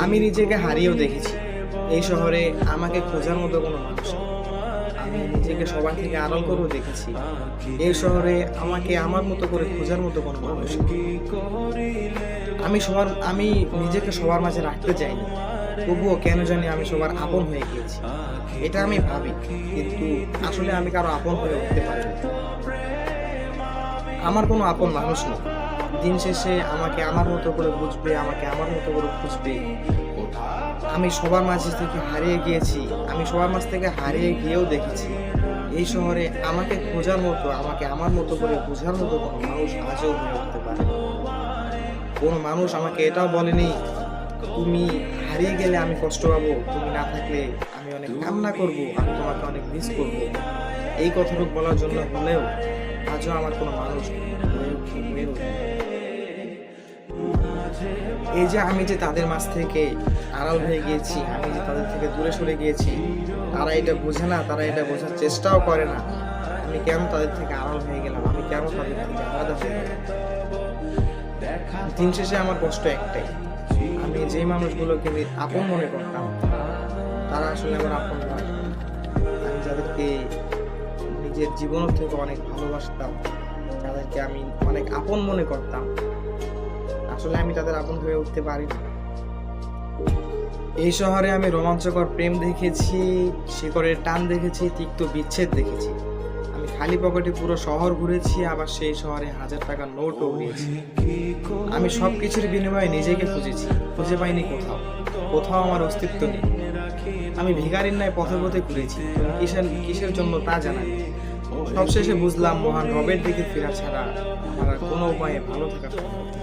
আমি নিজেকে হারিয়েও দেখেছি। এই শহরে আমাকে খোঁজার মতো কোনো মানুষ নেই। আমি নিজেকে সবার থেকে আড়াল করেও দেখেছি। এই শহরে আমাকে আমার মতো করে খোঁজার মতো কোনো মানুষ নেই। আমি নিজেকে সবার মাঝে রাখতে চাইনি, তবুও কেন জানি আমি সবার আপন হয়ে গিয়েছি। এটা আমি ভাবি, কিন্তু আসলে আমি কারো আপন হয়ে উঠতে পারিনি। আমার কোনো আপন মানুষ নেই। দিন শেষে আমাকে আমার মতো করে বুঝবে, আমাকে আমার মতো করে খুঁজবে। আমি সবার মাঝে থেকে হারিয়ে গিয়েছি, আমি সবার মাঝ থেকে হারিয়ে গিয়েও দেখেছি এই শহরে আমাকে খোঁজার মতো, আমাকে আমার মতো করে বোঝার মতো কোনো মানুষ আজও হয়ে উঠতে পারে। কোনো মানুষ আমাকে এটাও বলেনি তুমি হারিয়ে গেলে আমি কষ্ট পাবো, তুমি না থাকলে আমি অনেক কান্না করব, আমি তোমাকে অনেক মিস করব। এই কথাটুকু বলার জন্য হলেও আজও আমার কোনো মানুষ হয়ে ওঠেনি। এই যে আমি যে তাদের মাঝ থেকে আড়াল হয়ে গিয়েছি, আমি যে তাদের থেকে দূরে সরে গিয়েছি, তারা এটা বোঝে না, তারা এটা বোঝার চেষ্টাও করে না। আমি কেন তাদের থেকে আড়াল হয়ে গেলাম, আমি কেন তাদের থেকে আলাদা হয়ে গেলাম। দিন শেষে আমার কষ্ট একটাই, আমি যে মানুষগুলোকে আপন মনে করতাম তারা আসলে আমার আপন নয়। আমি যাদেরকে নিজের জীবন থেকে অনেক ভালোবাসতাম, যাদেরকে আমি অনেক আপন মনে করতাম, আসলে আমি তাদের আপন হয়ে উঠতে পারিনি। এই শহরে আমি রোমাঞ্চকর প্রেম দেখেছি, শিকড়ের টান দেখেছি, তিক্ত বিচ্ছেদ দেখেছি। আমি খালি পকেটে পুরো শহর ঘুরেছি, আবার সেই শহরে 1000 টাকার নোটও উড়িয়েছি। আমি সবকিছুর বিনিময়ে নিজেকে খুঁজেছি, খুঁজে পাইনি কোথাও, কোথাও আমার অস্তিত্ব নেই। আমি ভিখারির ন্যায় পথে পথে ঘুরেছি, কিসের কিসের জন্য তা জানাই। সবশেষে বুঝলাম মহান রবের দিকে ফেরা ছাড়া আমার আর কোনো উপায়ে ভালো থাকা সম্ভব না।